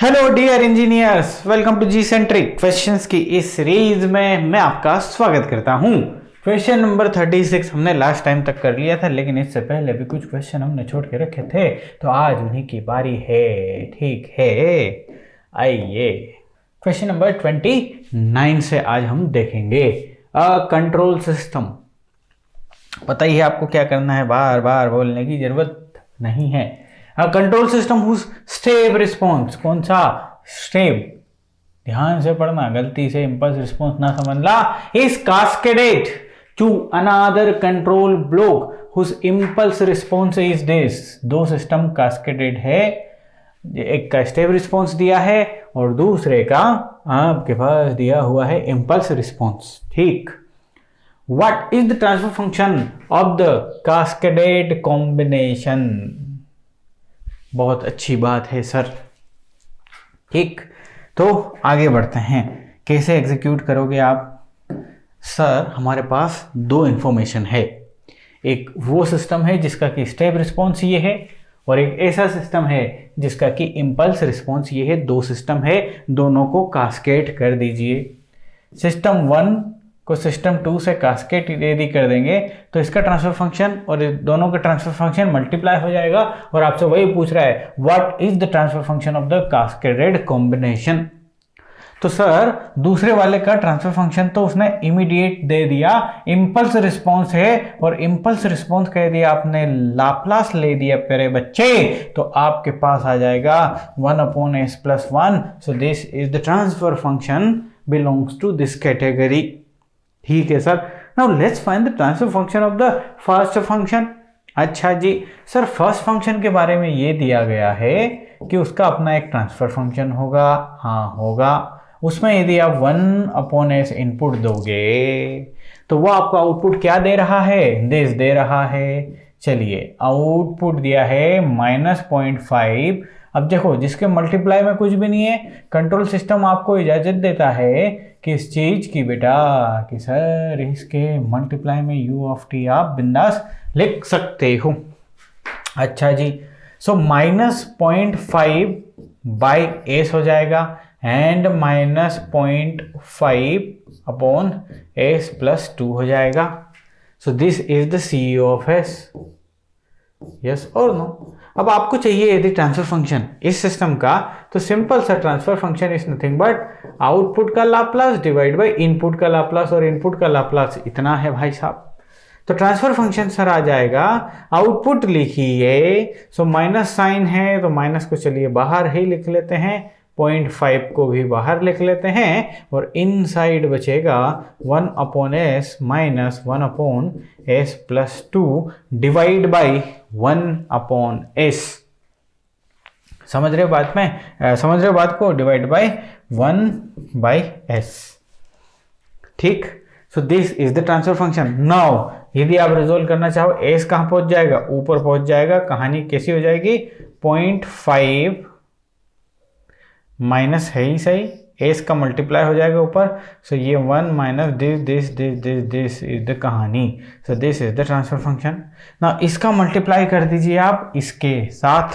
Hello dear engineers, welcome to G centric questions की इस series में मैं आपका स्वागत करता हूं। क्वेश्चन नंबर 36 हमने लास्ट टाइम तक कर लिया था, लेकिन इससे पहले भी कुछ क्वेश्चन हमने छोड़ के रखे थे, तो आज उन्हीं की बारी है। ठीक है, आइए क्वेश्चन नंबर 29 से आज हम देखेंगे कंट्रोल सिस्टम। पता ही है आपको क्या करना है, बार बार बोलने की जरूरत नहीं है। Control system whose step response, कौन सा स्टेप, ध्यान से पढ़ना, गलती से इंपल्स रिस्पॉन्स ना समझना, is cascaded to another control block whose impulse response is this. दो सिस्टम कास्केडेड है, एक का स्टेप रिस्पॉन्स दिया है और दूसरे का आपके पास दिया हुआ है इंपल्स रिस्पॉन्स। ठीक, what is the transfer function of the cascaded combination. बहुत अच्छी बात है सर। ठीक, तो आगे बढ़ते हैं। कैसे एग्जीक्यूट करोगे आप? सर हमारे पास दो इंफॉर्मेशन है, एक वो सिस्टम है जिसका कि स्टेप रिस्पॉन्स ये है, और एक ऐसा सिस्टम है जिसका कि इंपल्स रिस्पॉन्स ये है। दो सिस्टम है, दोनों को कास्केड कर दीजिए। सिस्टम 1 को सिस्टम 2 से कास्केड यदि कर देंगे तो इसका ट्रांसफर फंक्शन और दोनों का ट्रांसफर फंक्शन मल्टीप्लाई हो जाएगा, और आपसे वही पूछ रहा है what is the transfer function of the cascaded combination. तो सर दूसरे वाले का ट्रांसफर फंक्शन तो उसने इमीडिएट दे दिया, इंपल्स रिस्पॉन्स है, और इंपल्स रिस्पॉन्स कह दिया आपने, लाप्लास ले दिया प्यारे बच्चे, तो आपके पास आ जाएगा 1/s+1। So this is the transfer function belongs to this category. ठीक है sir. Now let's find the transfer function of the first function. अच्छा जी सर, फर्स्ट फंक्शन के बारे में ये दिया गया है कि उसका अपना एक ट्रांसफर फंक्शन होगा। हाँ होगा, उसमें यदि आप 1/s इनपुट दोगे तो वो आपको आउटपुट क्या दे रहा है, दिस दे रहा है। चलिए आउटपुट दिया है -0.5। अब देखो जिसके मल्टीप्लाई में कुछ भी नहीं है, कंट्रोल सिस्टम आपको इजाजत देता है कि इस चीज की बेटा कि सर इसके मल्टीप्लाई में u(t) आप बिंदास लिख सकते हो। अच्छा जी, सो -0.5/s हो जाएगा एंड -0.5/s+2 हो जाएगा। सो this is the CEO of s। Yes और नो? अब आपको चाहिए यदि ट्रांसफर फंक्शन इस सिस्टम का, तो सिंपल सा transfer function is nothing but output का लाप्लास डिवाइड बाय इनपुट का लाप्लास, और इनपुट का लाप्लास इतना है भाई साहब। तो ट्रांसफर फंक्शन सर आ जाएगा, आउटपुट लिखिए, सो माइनस साइन है तो माइनस को चलिए बाहर ही लिख लेते हैं, 0.5 को भी बाहर लिख लेते हैं, और इनसाइड बचेगा 1/s - 1/s+2 divide by 1/s। समझ रहे हो बात में? समझ रहे हो बात को? Divide by 1/s। ठीक, सो this is the transfer function. Now यदि आप रिजोल्व करना चाहो, s कहां पहुंच जाएगा? ऊपर पहुंच जाएगा। कहानी कैसी हो जाएगी? 0.5 माइनस है ही सही, s का मल्टीप्लाई हो जाएगा ऊपर, सो ये 1 - दिस इज द कहानी। सो this is the transfer function. ना इसका मल्टीप्लाई कर दीजिए आप इसके साथ।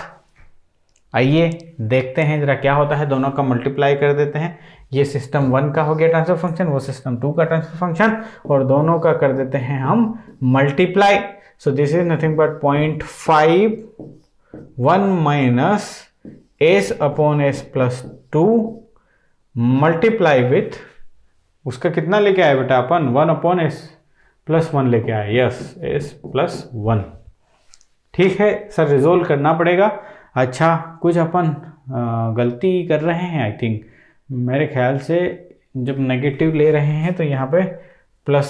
आइए देखते हैं जरा क्या होता है, दोनों का मल्टीप्लाई कर देते हैं। ये सिस्टम 1 का हो गया ट्रांसफर फंक्शन, वो सिस्टम 2 का ट्रांसफर फंक्शन, और दोनों का कर देते हैं हम multiply. So this is nothing but 0.5 1 - s/s+2 multiply with उसका कितना लेके आए बेटा अपन? 1/s+1 लेके आए। Yes, s+1। ठीक है सर, रिजोल्व करना पड़ेगा। अच्छा, कुछ अपन गलती कर रहे हैं आई थिंक, मेरे ख्याल से जब नेगेटिव ले रहे हैं तो यहाँ पे प्लस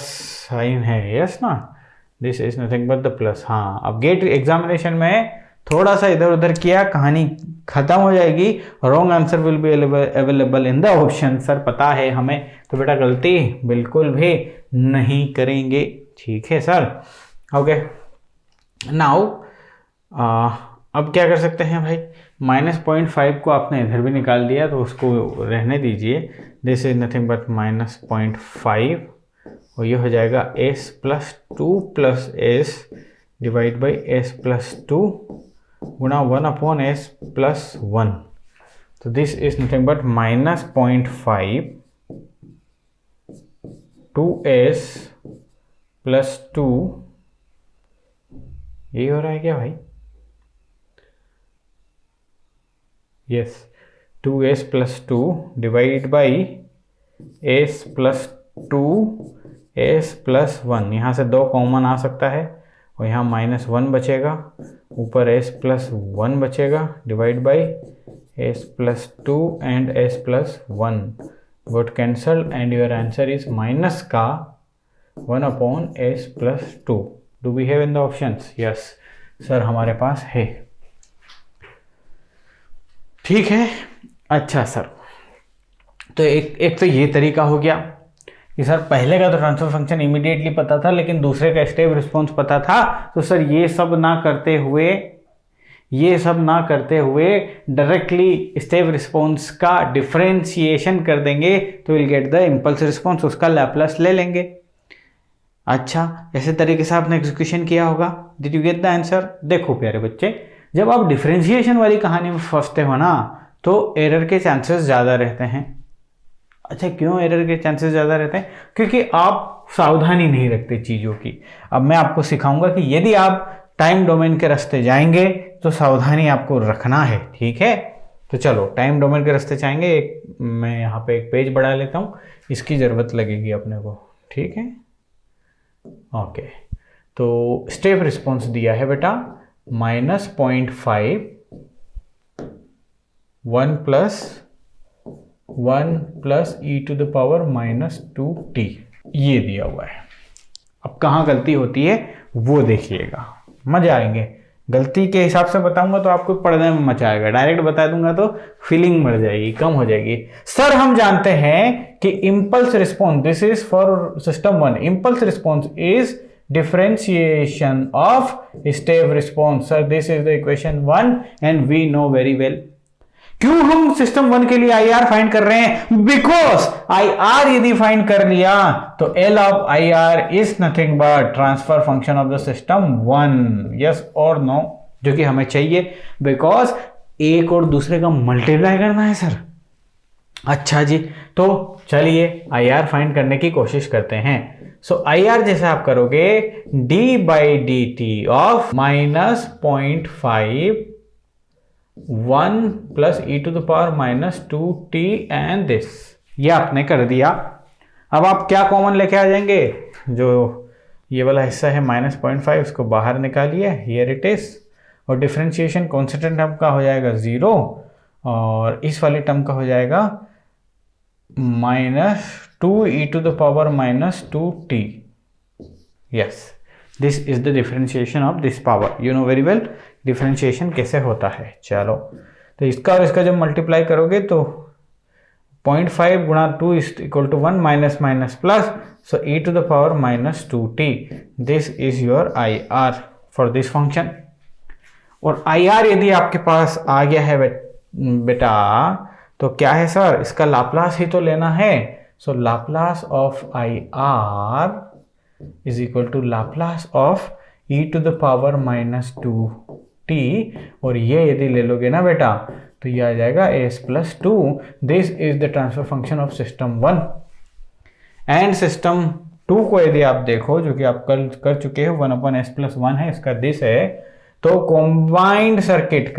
साइन है। यस ना, this is nothing but the plus. हाँ, अब गेट एग्जामिनेशन में थोड़ा सा इधर उधर किया, कहानी खत्म हो जाएगी। Wrong answer will be available in the option. Sir पता है हमें, तो बेटा गलती बिल्कुल भी नहीं करेंगे। ठीक है सर, ओके। नाउ अब क्या कर सकते हैं भाई? -0.5 को आपने इधर भी निकाल दिया तो उसको रहने दीजिए। दिस इज नथिंग बट -0.5, और ये हो जाएगा s+2 + s divide by s+2 गुणा 1/s+1। तो this is nothing but -0.5 2s plus 2, यही हो रहा है क्या भाई? Yes, 2s plus 2 divide by s plus 2 s plus 1, यहाँ से 2 कॉमन आ सकता है और यहाँ -1 बचेगा, ऊपर s प्लस 1 बचेगा divide by s plus 2 and s plus 1 got cancelled and your answer is minus का 1 upon s plus 2. Do we have in the options? Yes sir, हमारे पास है. ठीक है. अच्छा सर, तो एक तो ये तरीका हो गया कि सर पहले का तो ट्रांसफर फंक्शन इमीडिएटली पता था लेकिन दूसरे का स्टेप रिस्पॉन्स पता था, तो सर ये सब ना करते हुए डायरेक्टली स्टेप रिस्पॉन्स का डिफरेंशिएशन कर देंगे तो will get the impulse response, उसका लैप्लास ले लेंगे. अच्छा, ऐसे तरीके से आपने एग्जीक्यूशन किया होगा. Did you get the answer? देखो प्यारे बच्चे, जब आप डिफरेंशिएशन वाली कहानी में फंसते हो ना तो एरर के चांसेस ज़्यादा रहते हैं. अच्छा, क्यों एरर के चांसेस ज़्यादा रहते हैं? क्योंकि आप सावधानी नहीं रखते चीज़ों की. अब मैं आपको सिखाऊंगा कि यदि आप टाइम डोमेन के रास्ते जाएंगे तो सावधानी आपको रखना है. ठीक है, तो चलो टाइम डोमेन के रास्ते जाएंगे. मैं यहाँ पे एक पेज बढ़ा लेता हूँ, इसकी ज़रूरत लगेगी अपने को. ठीक है, ओके. तो स्टेप रिस्पॉन्स दिया है बेटा -0.5 1 plus e to the power -2t, ये दिया हुआ है. अब कहाँ गलती होती है वो देखिएगा, मजा आएंगे. गलती के हिसाब से बताऊंगा तो आपको पढ़ने में मजा आएगा, डायरेक्ट बता दूंगा तो फीलिंग मर जाएगी, कम हो जाएगी. सर हम जानते हैं कि impulse response, this is for system 1, impulse response is differentiation of step response. Sir, this is the equation 1 and we know very well. क्यों हम सिस्टम 1 के लिए IR फाइंड कर रहे हैं? बिकॉज IR यदि फाइंड कर लिया तो L of IR is nothing but transfer function of the system 1. Yes और नो, जो कि हमें चाहिए बिकॉज एक और दूसरे का मल्टीप्लाई करना है सर. अच्छा जी, तो चलिए IR फाइंड करने की कोशिश करते हैं. सो IR जैसे आप करोगे d/dt of -0.5 1 plus e to the power -2t and this, ये आपने कर दिया. अब आप क्या कॉमन लेके आ जाएंगे? जो ये वाला हिस्सा है -0.5, इसको बाहर निकालिए, हियर इट इज. और डिफरेंशिएशन कॉन्स्टेंट टर्म का हो जाएगा 0 और इस वाले टर्म का हो जाएगा -2e to the power -2t. Yes, this is the differentiation of this power. You know very well differentiation कैसे होता है. चलो, तो इसका और इसका जब मल्टीप्लाई करोगे तो 0.5 गुणा 2 is equal to 1 minus minus plus, so e to the power -2t. This is your IR for this function. और IR यदि आपके पास आ गया है बेटा तो क्या है सर, इसका लाप्लास ही तो लेना है. So Laplace of IR is equal to Laplace of e to the power -2t. और ये यदि ले लोगे ना बेटा तो ये आ जाएगा s plus 2. This is the transfer function of system 1. And system 2 को यदि आप देखो, जो कि आप कल कर चुके हो, 1/s प्लस 1 है, इसका दिस है. तो कंबाइंड सर्किट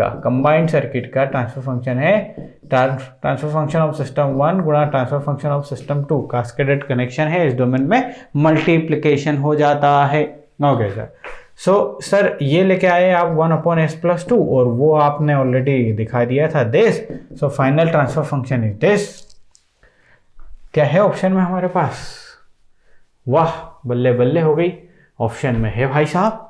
का ट्रांसफर फंक्शन है ट्रांसफर फंक्शन ऑफ सिस्टम 1 गुणा transfer function of system 2. Cascaded connection है, इस डोमेन में मल्टीप्लिकेशन हो जाता है. Okay sir. सो सर ये लेके आए आप 1/s प्लस 2 और वो आपने ऑलरेडी दिखा दिया था this. So final transfer function is this. क्या है ऑप्शन में हमारे पास? वाह, बल्ले बल्ले हो गई, ऑप्शन में है भाई साहब.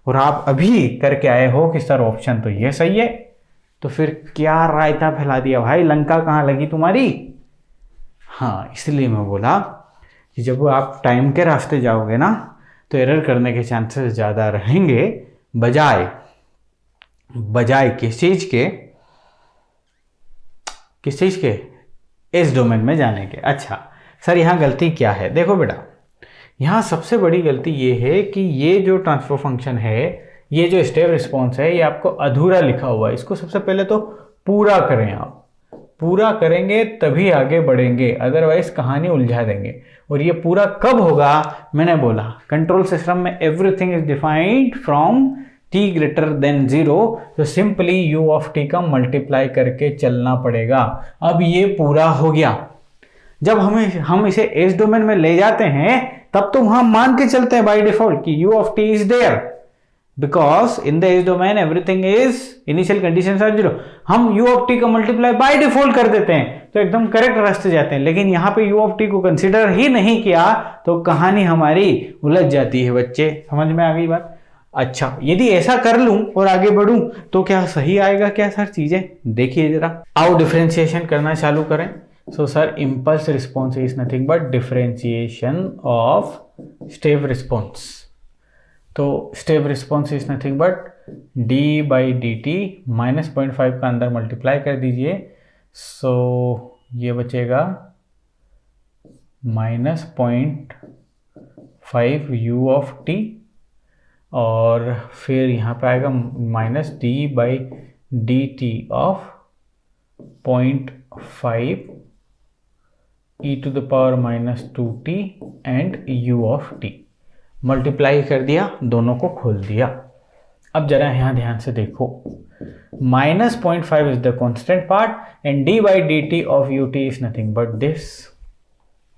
और आप अभी करके आए हो कि सर ऑप्शन तो ये सही है, तो फिर क्या रायता फैला दिया भाई, लंका कहाँ लगी तुम्हारी. हाँ, इसलिए मैं बोला कि जब आप टाइम के रास्ते जाओगे ना तो एरर करने के चांसेस ज़्यादा रहेंगे बजाय किस चीज़ के इस डोमेन में जाने के. अच्छा सर, यहाँ गलती क्या है? देखो बेटा, यहाँ सबसे बड़ी गलती ये है कि ये जो ट्रांसफर फंक्शन है, ये जो स्टेप रिस्पॉन्स है, ये आपको अधूरा लिखा हुआ है. इसको सबसे पहले तो पूरा करें आप. पूरा करेंगे तभी आगे बढ़ेंगे, अदरवाइज कहानी उलझा देंगे। और ये पूरा कब होगा, मैंने बोला कंट्रोल सिस्टम में everything is defined from t greater than 0, तो सिंपली u ऑफ t का मल्टीप्लाई करके चलना पड़ेगा। अब ये पूरा हो गया। जब हम इसे एज डोमेन में ले जाते हैं तब तो वहां मान के चलते हैं बाय डिफॉल्ट कि u of t is there, because in the s domain everything is initial conditions are 0। हम u ऑफ t का मल्टीप्लाई बाय डिफॉल्ट कर देते हैं तो एकदम करेक्ट रास्ते जाते हैं, लेकिन यहाँ पे u ऑफ t को कंसीडर ही नहीं किया तो कहानी हमारी उलझ जाती है बच्चे। समझ में आ गई बात? अच्छा, यदि ऐसा कर लूं और आगे बढ़ूं तो क्या सही आएगा क्या सर? चीजें देखिए जरा। आओ डिफरेंशिएशन करना चालू करें। So sir impulse response is nothing but differentiation of step response. तो step response is nothing but d by d t -0.5 का अंदर मल्टीप्लाई कर दीजिए। सो ये बचेगा -0.5 u ऑफ टी, और फिर यहाँ पे आएगा -d/dt of 0.5 e⁻²t and u of t। Multiply कर दिया, दोनों को खोल दिया। अब जरा यहाँ ध्यान से देखो, -0.5 is the constant part and d/dt of ut is nothing but this.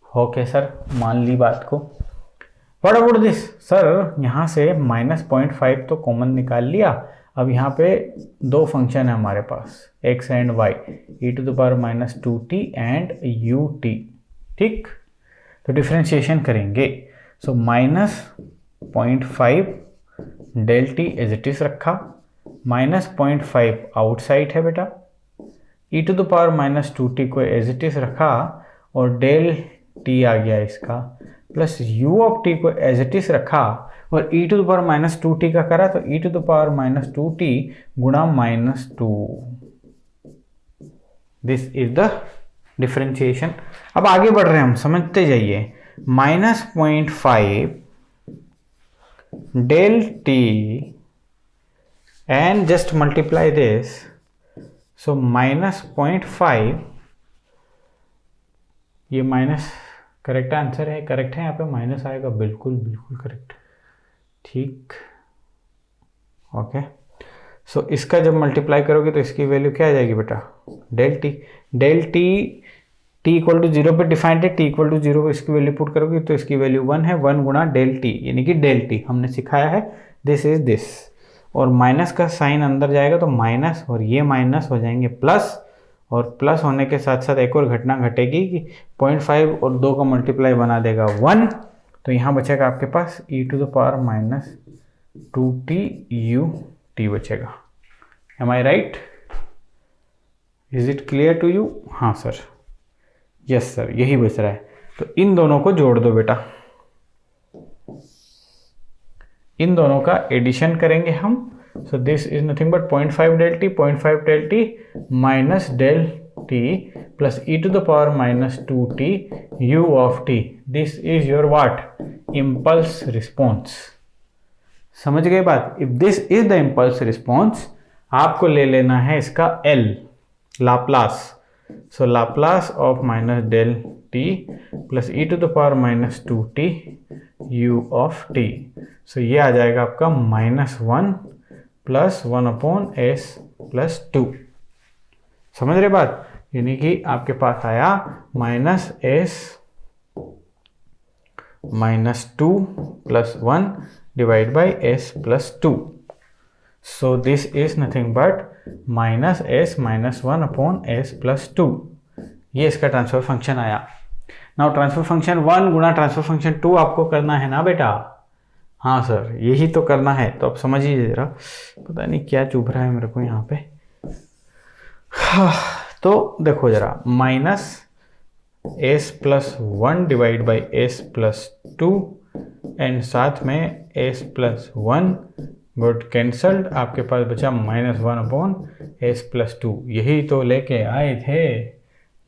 Okay sir, मान ली बात को। What about this? सर यहाँ से -0.5 तो कॉमन निकाल लिया। अब यहाँ पे दो फंक्शन है हमारे पास, x and y, e⁻²t and ut। ठीक, तो डिफरेंशिएशन करेंगे। So -0.5 del t as it is रखा, -0.5 आउटसाइड है बेटा, e⁻²t को एज इट इज रखा और डेल टी आ गया इसका, प्लस u ऑफ t को एज इट इज रखा और e⁻²t का करा तो e⁻²t गुणा -2। This is the differentiation. अब आगे बढ़ रहे हैं हम, समझते जाइए। -0.5 del t and just multiply this, so -0.5, ये माइनस करेक्ट आंसर है, करेक्ट है, यहाँ पे माइनस आएगा, बिल्कुल बिल्कुल करेक्ट। ठीक, ओके। सो इसका जब मल्टीप्लाई करोगे तो इसकी वैल्यू क्या आ जाएगी बेटा? Del t. Del t t equal to 0 पे डिफाइंड है, t इक्वल टू 0 पे इसकी वैल्यू पुट करोगे तो इसकी वैल्यू 1 है, 1 गुणा डेल टी, यानी कि डेल टी हमने सिखाया है, दिस इज दिस। और माइनस का साइन अंदर जाएगा तो माइनस, और ये माइनस हो जाएंगे प्लस, और प्लस होने के साथ साथ एक और घटना घटेगी कि 0.5 और 2 का मल्टीप्लाई बना देगा 1, तो यहाँ बचेगा आपके पास e⁻²t ut बचेगा। Am I right? Is it clear to you? हाँ सर, यस सर, यही बच रहा है। तो इन दोनों को जोड़ दो बेटा, इन दोनों का एडिशन करेंगे हम। So this is nothing but 0.5 del t, 0.5 del t minus del t plus e⁻²t u of t। This is your what? Impulse response. समझ गए बात? If this is the impulse response, आपको ले लेना है इसका L, Laplace. So Laplace of minus del t plus e⁻²t u of t। So ये आ जाएगा आपका -1 प्लस 1/s+2। समझ रहे बात? यानी कि आपके पास आया -2 plus 1 divide by s+2। So this is nothing but -s - 1/s+2। ये इसका ट्रांसफर फंक्शन आया। नाउ ट्रांसफर फंक्शन 1 गुणा ट्रांसफर फंक्शन 2 आपको करना है ना बेटा? हाँ सर, यही तो करना है। तो अब समझिए जरा, पता नहीं क्या चुभ रहा है मेरे को यहाँ पे। तो देखो जरा, -s+1 divide by s+2 and साथ में s+1 गुड कैंसल्ड, आपके पास बचा -1/s+2। यही तो लेके आए थे,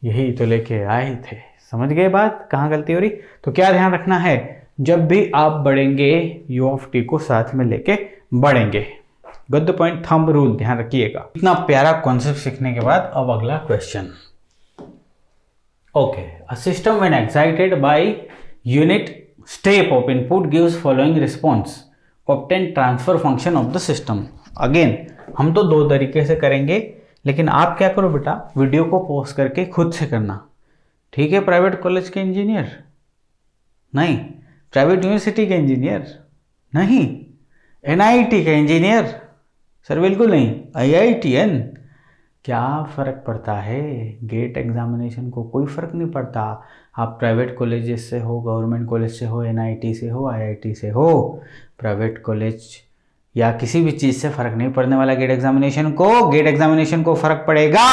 यही तो लेके आए थे। समझ गए बात? कहाँ गलती हो रही? तो क्या ध्यान रखना है, जब भी आप बढ़ेंगे u ऑफ t को साथ में लेके बढ़ेंगे। Got the point? Thumb rule ध्यान रखिएगा। इतना प्यारा कॉन्सेप्ट सीखने के बाद अब अगला question. Okay, a system when excited by unit step of input gives following response. Obtain transfer function of the system. Again, हम तो दो तरीके से करेंगे, लेकिन आप क्या करो बेटा, वीडियो को पॉज करके खुद से करना, ठीक है? प्राइवेट कॉलेज के इंजीनियर नहीं, प्राइवेट यूनिवर्सिटी के इंजीनियर नहीं, एनआईटी के इंजीनियर सर बिल्कुल नहीं, आईआईटीएन। क्या फ़र्क पड़ता है? गेट एग्जामिनेशन को कोई फ़र्क नहीं पड़ता। आप प्राइवेट कॉलेजेस से हो, गवर्नमेंट कॉलेज से हो, एनआईटी से हो, आईआईटी से हो, प्राइवेट कॉलेज या किसी भी चीज़ से फ़र्क नहीं पड़ने वाला गेट एग्जामिनेशन को। गेट एग्जामिनेशन को फ़र्क पड़ेगा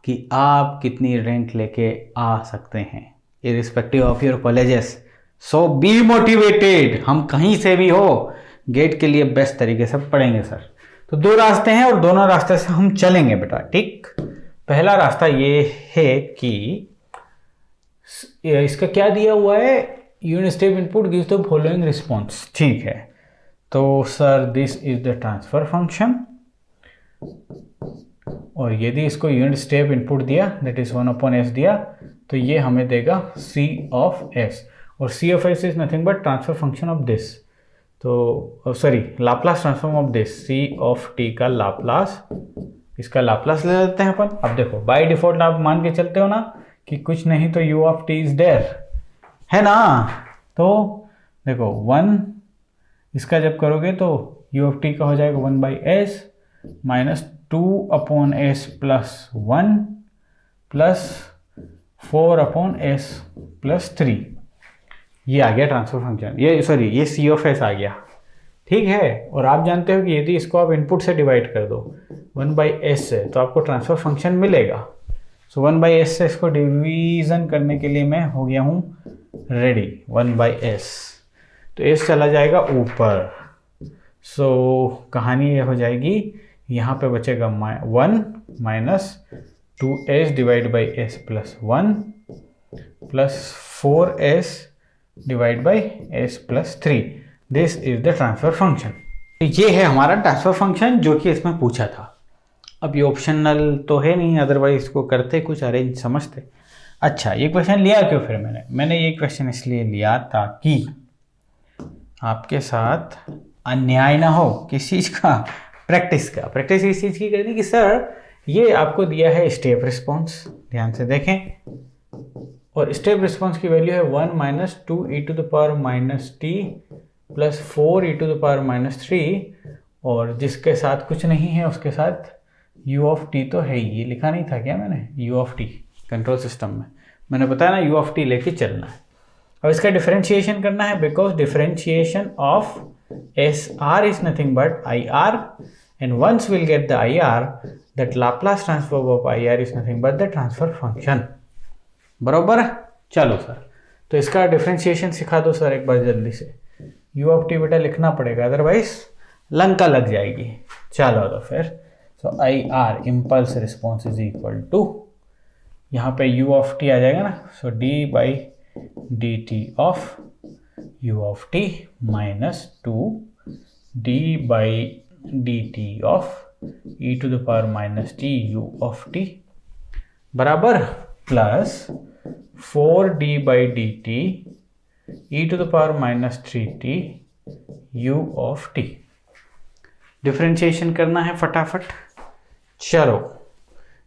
कि आप कितनी रैंक लेके आ सकते हैं, irrespective of your colleges. So be motivated. हम कहीं से भी हो, गेट के लिए बेस्ट तरीके से पढ़ेंगे सर। तो दो रास्ते हैं और दोनों रास्ते से हम चलेंगे बेटा, ठीक? पहला रास्ता ये है कि इसका क्या दिया हुआ है, unit step input gives the following response, ठीक है? तो sir this is the transfer function, और यदि इसको यूनिट स्टेप इनपुट दिया दैट इज 1/s दिया, तो ये हमें देगा c ऑफ s, और c of s is nothing but transfer function of this. तो sorry, Laplace transform of this, c of t का लाप्लास, इसका लाप्लास ले लेते हैं अपन। अब देखो बाय डिफॉल्ट आप मान के चलते हो ना कि कुछ नहीं तो u of t is there, है ना? तो देखो 1 इसका जब करोगे तो u ऑफ t का हो जाएगा 1/s minus 2/s plus 1 plus 4/s plus 3। ये आ गया ट्रांसफर फंक्शन, ये सॉरी ये c ऑफ s आ गया, ठीक है? और आप जानते हो कि यदि इसको आप इनपुट से डिवाइड कर दो 1/s से, तो आपको ट्रांसफर फंक्शन मिलेगा। सो 1/s से इसको डिवीजन करने के लिए मैं हो गया हूँ रेडी। 1/s तो s चला जाएगा ऊपर, सो कहानी ये हो जाएगी, यहाँ पे बचेगा 1 minus 2s divide by s plus 1 plus 4s divide by s plus 3। This is the transfer function. ये है हमारा ट्रांसफर फंक्शन जो कि इसमें पूछा था। अब ये ऑप्शनल तो है नहीं, अदरवाइज इसको करते कुछ अरेंज समझते। अच्छा, ये क्वेश्चन लिया क्यों फिर मैंने ये क्वेश्चन इसलिए लिया ताकि आपके साथ अन्याय ना हो। किस चीज़ का? प्रैक्टिस का। प्रैक्टिस इस चीज़ की करनी कि सर ये आपको दिया है स्टेप रिस्पॉन्स, ध्यान से देखें, और स्टेप रिस्पॉन्स की वैल्यू है 1 माइनस 2e⁻t प्लस 4e⁻3, और जिसके साथ कुछ नहीं है उसके साथ u ऑफ t तो है ही। ये लिखा नहीं था क्या मैंने? u of t control system में मैंने बताया ना, u ऑफ t लेके चलना है। अब इसका डिफरेंशिएशन करना है, because differentiation of SR is nothing but IR, and once will get the IR, that Laplace transform of IR is nothing but the transfer function. बराबर? चलो सर, तो इसका डिफरेंशिएशन सिखा दो सर एक बार जल्दी से। u ऑफ t बेटा लिखना पड़ेगा, अदरवाइज लंका लग जाएगी। चलो तो फिर, so IR impulse response is equal to, यहाँ पे u ऑफ t आ जाएगा ना, so d/dt of u of t minus 2d/dt of e⁻t u of t बराबर plus 4d/dt e⁻3t u of t। Differentiation करना है फटाफट। चलो,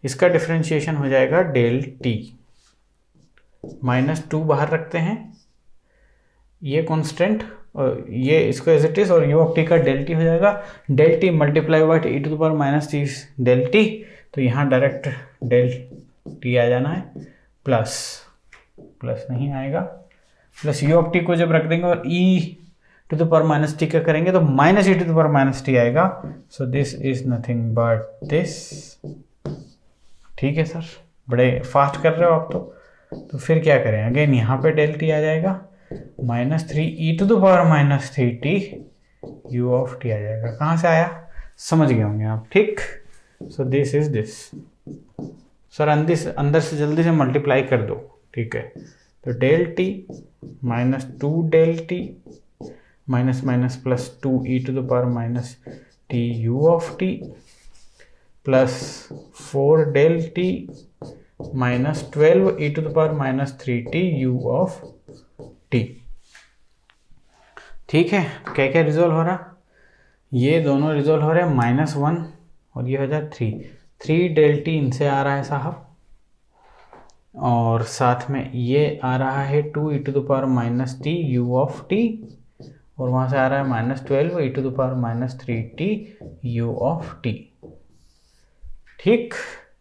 इसका डिफरेंशिएशन हो जाएगा डेल t, माइनस 2 बाहर रखते हैं, ये कांस्टेंट, और ये इसको एज इट इज, और u ऑफ t का डेल t हो जाएगा del t multiply by e⁻t del t। तो यहाँ डायरेक्ट डेल t आ जाना है, प्लस नहीं आएगा, प्लस u ऑफ t को जब रख देंगे और e⁻t का करेंगे तो माइनस e⁻t आएगा। सो this is nothing but this. ठीक है सर, बड़े फास्ट कर रहे हो आप तो फिर क्या करें, अगेन यहाँ पे डेल t आ जाएगा, minus 3e⁻3t u of t आ जाएगा। कहाँ से आया समझ गए होंगे आप, ठीक? सो दिस इज दिस। सर अंदर से जल्दी से मल्टीप्लाई कर दो, ठीक है? तो del t minus 2 del t minus minus plus 2e⁻t u of t plus 4 del t minus 12 e to the power minus 3t u of t। ठीक है, क्या क्या रिजोल्व हो रहा, ये दोनों रिजोल्व हो रहे हैं -1 और ये हो जाए 3 del t इनसे आ रहा है साहब, और साथ में ये आ रहा है 2 e to the power minus t u of t, और वहाँ से आ रहा है -12 e to the power minus 3t u of t। ठीक,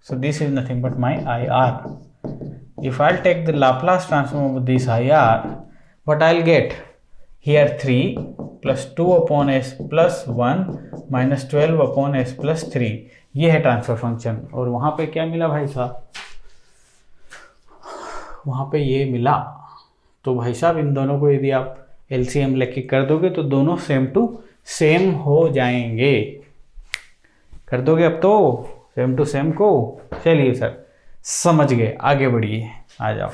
so this is nothing but my IR. If I'll take the Laplace transform of this IR, what I'll get here 3 plus 2 upon s plus 1 minus 12 upon s plus 3, ये है transfer function. और वहाँ पे क्या मिला भाई साहब, वहाँ पे ये मिला। तो भाई साहब इन दोनों को यदि आप LCM लेके कर दोगे तो दोनों सेम टू सेम हो जाएंगे। कर दोगे अब तो सेम टू सेम को। चलिए सर समझ गए, आगे बढ़िए, आ जाओ।